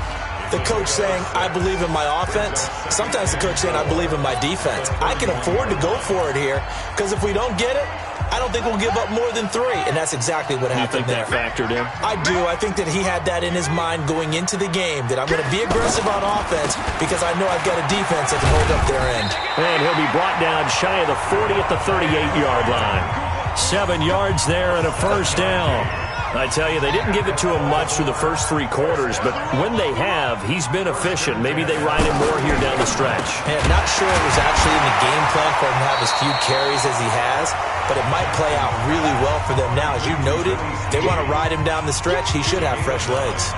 the coach saying, I believe in my offense. Sometimes the coach saying, I believe in my defense. I can afford to go for it here, because if we don't get it, I don't think we'll give up more than 3, and that's exactly what happened there. You think that factored in? I do. I think that he had that in his mind going into the game, that I'm going to be aggressive on offense because I know I've got a defense that can hold up their end. And he'll be brought down shy of the 40 at the 38-yard line. 7 yards there and a first down. I tell you, they didn't give it to him much through the first 3 quarters, but when they have, he's been efficient. Maybe they ride him more here down the stretch. Man, not sure it was actually in the game plan for him to have as few carries as he has, but it might play out really well for them now. As you noted, they want to ride him down the stretch. He should have fresh legs.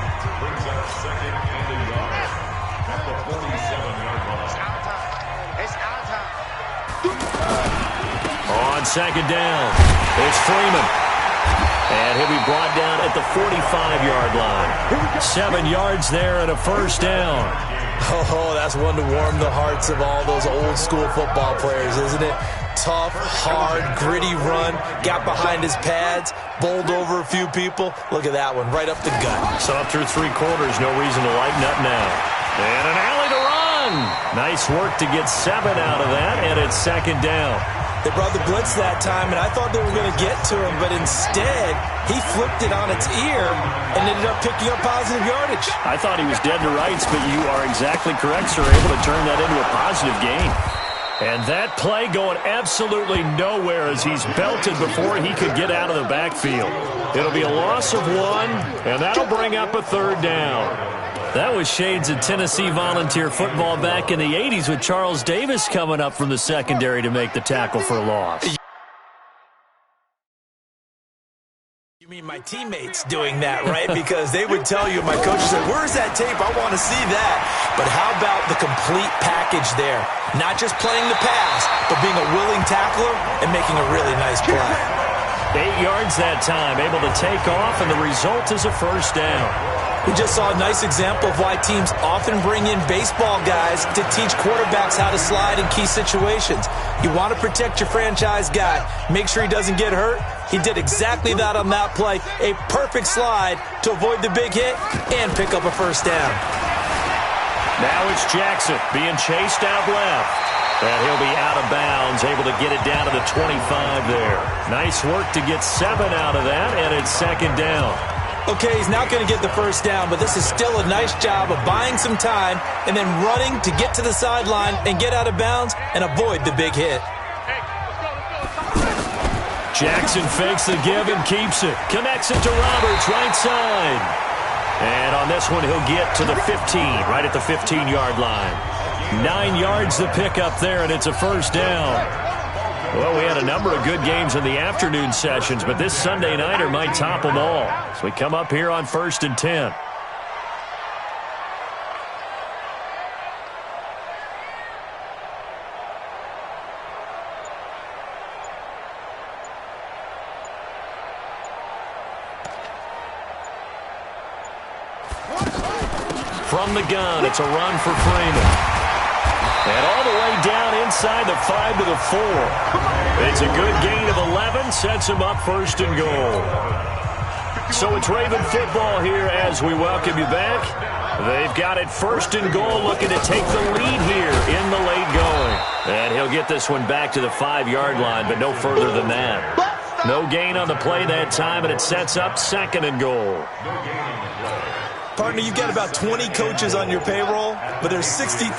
On second down, it's Freeman. And he'll be brought down at the 45-yard line. 7 yards there and a first down. Oh, that's one to warm the hearts of all those old-school football players, isn't it? Tough, hard, gritty run, got behind his pads, bowled over a few people. Look at that one, right up the gut. So up through 3 quarters, no reason to lighten up now. And an alley to run. Nice work to get 7 out of that, and it's second down. They brought the blitz that time, and I thought they were going to get to him, but instead, he flipped it on its ear and ended up picking up positive yardage. I thought he was dead to rights, but you are exactly correct, sir. Able to turn that into a positive gain. And that play going absolutely nowhere as he's belted before he could get out of the backfield. It'll be a loss of 1, and that'll bring up a third down. That was shades of Tennessee Volunteer football back in the 80s with Charles Davis coming up from the secondary to make the tackle for a loss. You mean my teammates doing that, right? Because they would tell you, my coach said, where's that tape? I want to see that. But how about the complete package there? Not just playing the pass, but being a willing tackler and making a really nice play. 8 yards that time, able to take off, and the result is a first down. We just saw a nice example of why teams often bring in baseball guys to teach quarterbacks how to slide in key situations. You want to protect your franchise guy. Make sure he doesn't get hurt. He did exactly that on that play. A perfect slide to avoid the big hit and pick up a first down. Now it's Jackson being chased out left. And he'll be out of bounds, able to get it down to the 25 there. Nice work to get 7 out of that, and it's second down. Okay, he's not going to get the first down, but this is still a nice job of buying some time and then running to get to the sideline and get out of bounds and avoid the big hit. Jackson fakes the give and keeps it. Connects it to Roberts, right side. And on this one, he'll get to the 15, right at the 15-yard line. 9 yards to pick up there, and it's a first down. Well, we had a number of good games in the afternoon sessions, but this Sunday nighter might top them all. So we come up here on 1st and 10. From the gun, it's a run for Freeman. And all the way down inside the 5 to the 4. It's a good gain of 11, sets him up 1st and goal. So it's Raven football here as we welcome you back. They've got it 1st and goal, looking to take the lead here in the late going. And he'll get this one back to the 5-yard line, but no further than that. No gain on the play that time, and it sets up 2nd and goal. Partner, you've got about 20 coaches on your payroll, but there's 60,000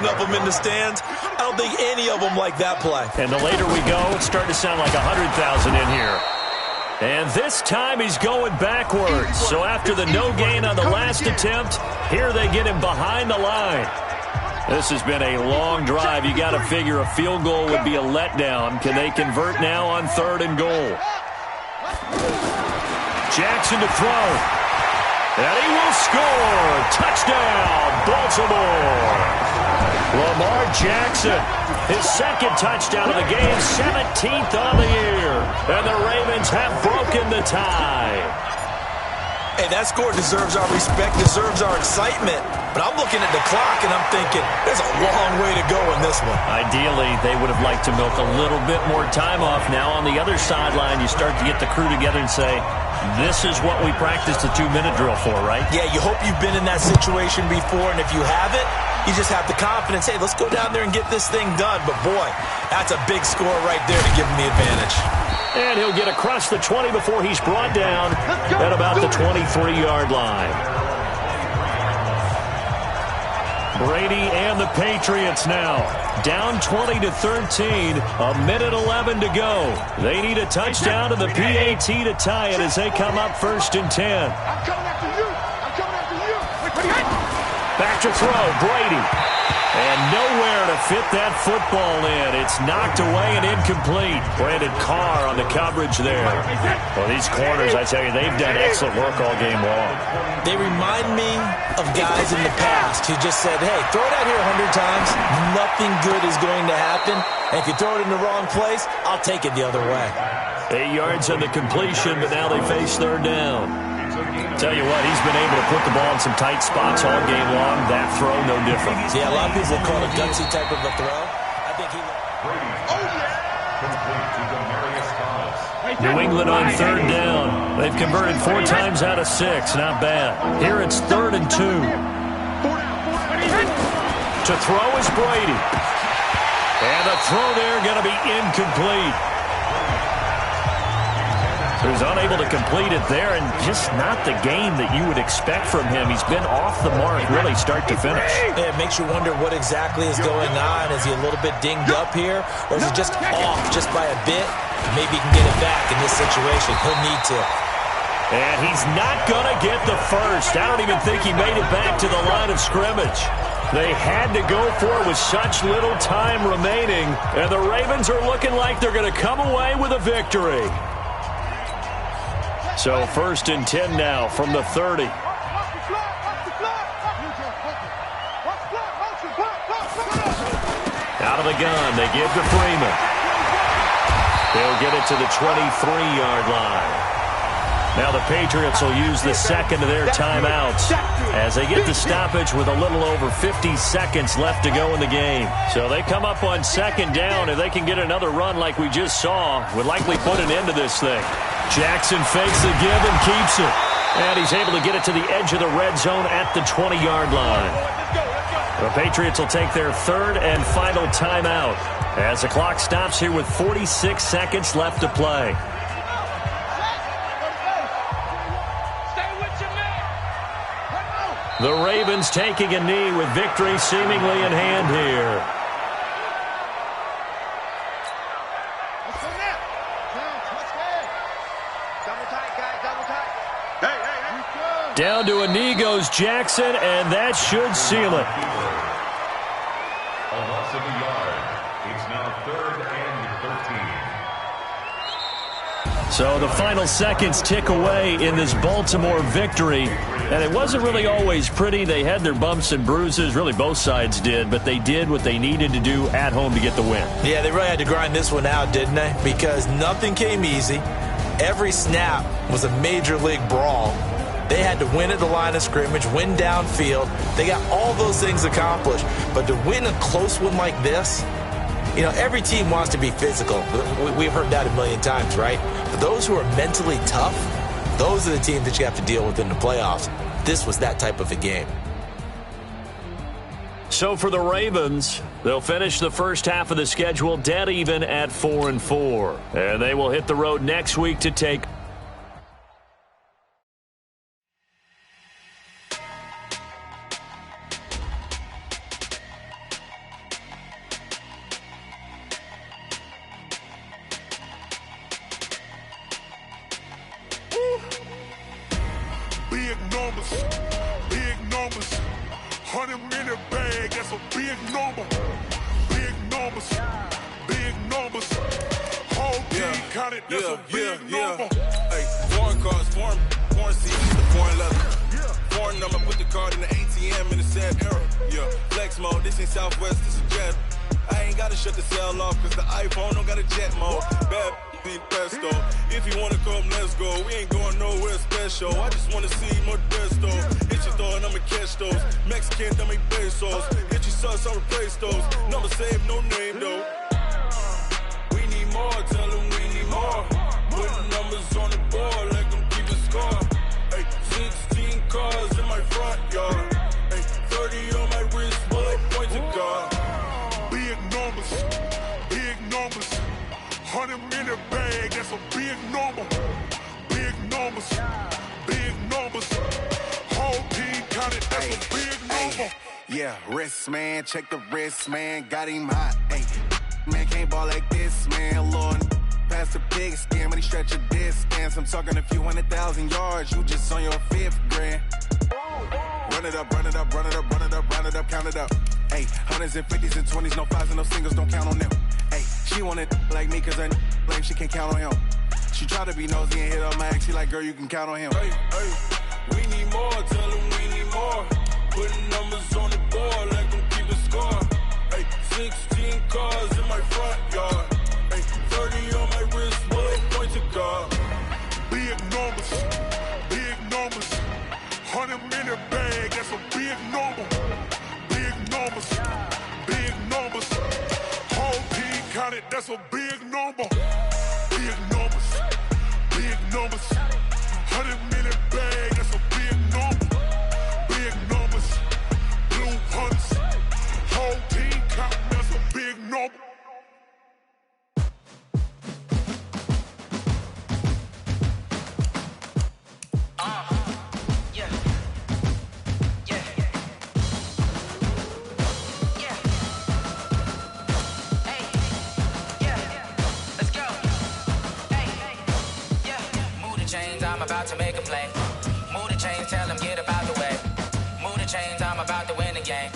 of them in the stands. I don't think any of them like that play. And the later we go, it's starting to sound like 100,000 in here. And this time he's going backwards. So after the no gain on the last attempt, here they get him behind the line. This has been a long drive. You got to figure a field goal would be a letdown. Can they convert now on 3rd and goal? Jackson to throw. And he will score. Touchdown, Baltimore. Lamar Jackson, his 2nd touchdown of the game, 17th on the year. And the Ravens have broken the tie. Hey, that score deserves our respect, deserves our excitement. But I'm looking at the clock, and I'm thinking, there's a long way to go in this one. Ideally, they would have liked to milk a little bit more time off. Now on the other sideline, you start to get the crew together and say, this is what we practiced a 2-minute drill for, right? Yeah, you hope you've been in that situation before, and if you haven't, you just have the confidence, hey, let's go down there and get this thing done. But, boy, that's a big score right there to give them the advantage. And he'll get across the 20 before he's brought down at about the 23-yard line. Brady and the Patriots now down 20-13, a minute 11 to go. They need a touchdown to the PAT to tie it as they come up 1st and 10. I'm coming after you. I'm coming after you. Back to throw, Brady. And nowhere to fit that football in. It's knocked away and incomplete. Brandon Carr on the coverage there. Well, these corners, I tell you, they've done excellent work all game long. They remind me of guys in the past who just said, hey, throw it out here 100 times. Nothing good is going to happen. And if you throw it in the wrong place, I'll take it the other way. 8 yards on the completion, but now they face 3rd down. Tell you what, he's been able to put the ball in some tight spots all game long. That throw, no different. Yeah, a lot of people call it a gutsy type of a throw. I think he... New England on 3rd down. They've converted 4 times out of 6. Not bad. Here it's 3rd and 2. To throw is Brady. And the throw there going to be incomplete. So he's unable to complete it there, and just not the game that you would expect from him. He's been off the mark really start to finish. Yeah, it makes you wonder what exactly is going on. Is he a little bit dinged up here, or is he just off just by a bit? Maybe he can get it back in this situation. He'll need to. And he's not going to get the first. I don't even think he made it back to the line of scrimmage. They had to go for it with such little time remaining, and the Ravens are looking like they're going to come away with a victory. So 1st and 10 now from the 30. Out of the gun, they give to Freeman. They'll get it to the 23-yard line. Now the Patriots will use the second of their timeouts as they get the stoppage with a little over 50 seconds left to go in the game. So they come up on 2nd down. If they can get another run like we just saw, would likely put an end to this thing. Jackson fakes the give and keeps it. And he's able to get it to the edge of the red zone at the 20-yard line. The Patriots will take their 3rd and final timeout as the clock stops here with 46 seconds left to play. The Ravens taking a knee with victory seemingly in hand here. Down to a knee goes Jackson, and that should seal it. A loss of a yard. It's now 3rd and 13. So the final seconds tick away in this Baltimore victory. And it wasn't really always pretty. They had their bumps and bruises. Really, both sides did. But they did what they needed to do at home to get the win. Yeah, they really had to grind this one out, didn't they? Because nothing came easy. Every snap was a major league brawl. They had to win at the line of scrimmage, win downfield. They got all those things accomplished. But to win a close one like this, you know, every team wants to be physical. We've heard that a million times, right? But those who are mentally tough, those are the teams that you have to deal with in the playoffs. This was that type of a game. So for the Ravens, they'll finish the first half of the schedule dead even at 4-4. And they will hit the road next week to take big numbers, 100 in the bag, that's a big number. Big numbers, whole team counted, that's a big number. Hey, foreign cars, foreign seats, the foreign leather. Foreign number, put the card in the ATM in the sad era. Yeah, flex mode, this ain't Southwest, this is Jet. I ain't gotta shut the cell off, cause the iPhone don't got a jet mode. Bad in pesto. If you wanna come, let's go. We ain't going nowhere special. I just wanna see Modesto. Hit your thought, I'ma catch those. Mexican, I make pesos. Hit your sus, I'll replace those. Number saved, no name though. We need more, tell them we need more. Putting numbers on the board like I'm keeping score. Hey, 16 cars in my front yard. Hey, 30 on my wrist, bullet point to God. Big numbers, 100 in the bag, that's that's a big number. Big numbers, big numbers. Whole team counted, that's a big number. Yeah, wrist, man, check the wrist, man, got him hot. Ay, man, can't ball like this, man, Lord. Past the pig skin, when he stretch a distance. I'm talking a few 100,000 yards, you just on your 5th grand. Run it up, run it up, run it up, run it up, run it up, count it up. Ay, hundreds and 50s and 20s, no 5s and no singles, don't count on them. Ay, she want it like me, cause her blame, she can't count on him. She try to be nosy and hit up my ex, she like, girl, you can count on him. Hey, hey, we need more, tell them we need more. Putting numbers on the board, let them keep a score. Hey, 16 cars in my front yard. Hey, 30 on my wrist, bullet point to God. Big numbers, big numbers. 100-minute bag, that's a big number. Big numbers, big numbers. Whole team counted, that's a big number. Big numbers, big numbers. 100-minute bag, that's a big number. Big numbers, blue hunts. Whole team counting, that's a big number. I'm about to make a play. Move the chains, tell them get up out the way. Move the chains, I'm about to win the game.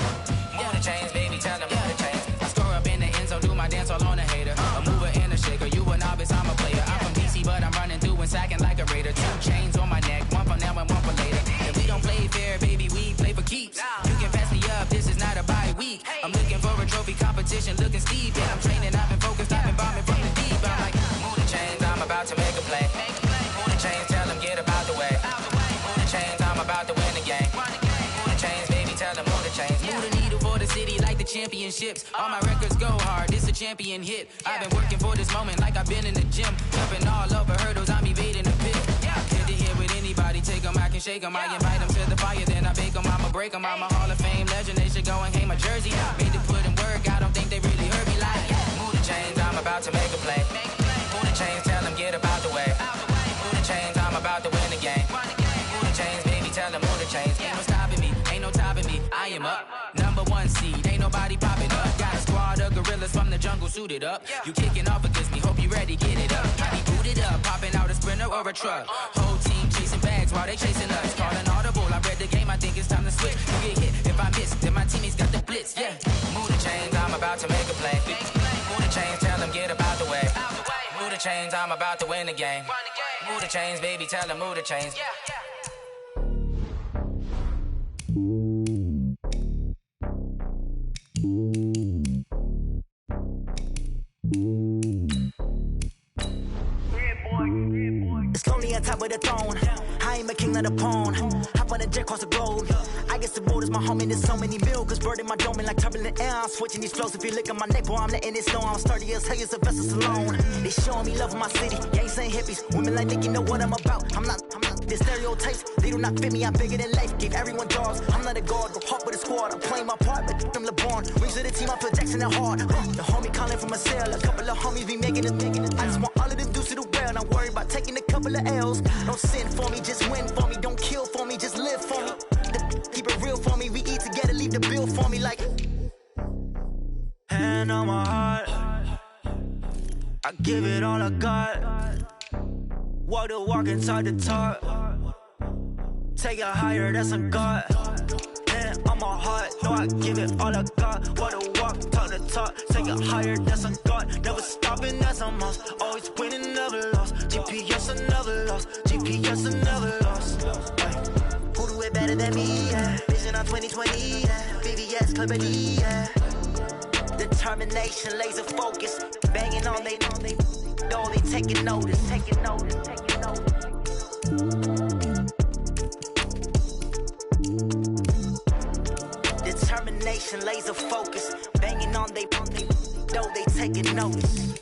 Move the chains, baby, tell them move the chains. I score up in the end zone, do my dance all on a hater. A mover and a shaker, you a novice, I'm a player. I'm from DC, but I'm running through and sacking like a raider. 2 chains on my neck, one for now and one for later. If we don't play fair, baby, we play for keeps. You can pass me up, this is not a bye week. I'm looking for a trophy competition, looking steep. And I'm training, I've been focused, I've been bombing from the deep. I'm like, move the chains, I'm about to make a play. Move the chains, tell them get up out the way. Move the chains, I'm about to win the game. Move the chains, baby, tell them move the chains. Move the needle for the city like the championships. All my records go hard, this a champion hit. I've been working for this moment like I've been in the gym. Jumping all over hurdles, I'm evading the pit. Get to here with anybody, take them, I can shake them. I invite them to the fire, then I bake them, I'ma break them. I'm a Hall of Fame legend, they should go and hang my jersey. Made to put in work, I don't think they really heard me like, move the chains, I'm about to make a play. Move the chains, tell them get up out the way. Move the chains, I'm about to win the game. Move the chains, baby, tell them move the chains. Ain't no stopping me, ain't no topping me. I am up, #1 seed, ain't nobody popping up. Got a squad of gorillas from the jungle suited up. You kicking off against me, hope you ready, get it up. I be booted up, popping out a Sprinter or a truck. Whole team chasing bags while they chasing us. Calling audible, I read the game, I think it's time to switch. You get hit, if I miss, then my teammates got the blitz, yeah. Move the chains, I'm about to make a play. Move the chains, tell them get up out the way. Move the chains, I'm about to win the game. Move the chains, baby, tell them move the chains. It's lonely on top of the throne. I ain't a king of the pawn. Hop on a jet across the globe. I guess the world is my home and there's so many milkers burning my dome like turbulent air. I'm switching these flows. If you look at my neck, boy, I'm letting it snow. I'm sturdy as hell, it's a vessel alone. They showing me love in my city. Gangs ain't hippies. Women like Nick, you know what I'm about. I'm not the stereotypes. They do not fit me. I'm bigger than life. Give everyone jaws. I'm not a guard. Go hard with a squad. I'm playing my part, but I'm LeBron. Wings of the team, I feel Jackson and hard. The homie calling from a cell. A couple of homies be making it. I just want all of them dudes to the well. Not worry about taking a couple of L's. Don't sin for me, just win for me. Don't kill for me, just live for me. Keep it real for me. We eat together, leave the bill for me like. Hand on my heart, I give it all I got. Walk the walk inside the talk. Take it higher, that's a God. Hand on my heart, no, I give it all I got. Walk the walk, talk the talk. Take it higher, that's a God. Never stopping, that's a must. Always winning, never lost. GPS, I never lost. GPS, I never lost. Who do it better than me? Yeah. Vision on 2020. Yeah. VVS, Clarity. Yeah. Determination, laser focus. Banging on they know they taking notice. Taking notice. Taking notice. Determination, laser focus. Banging on they know they taking notice.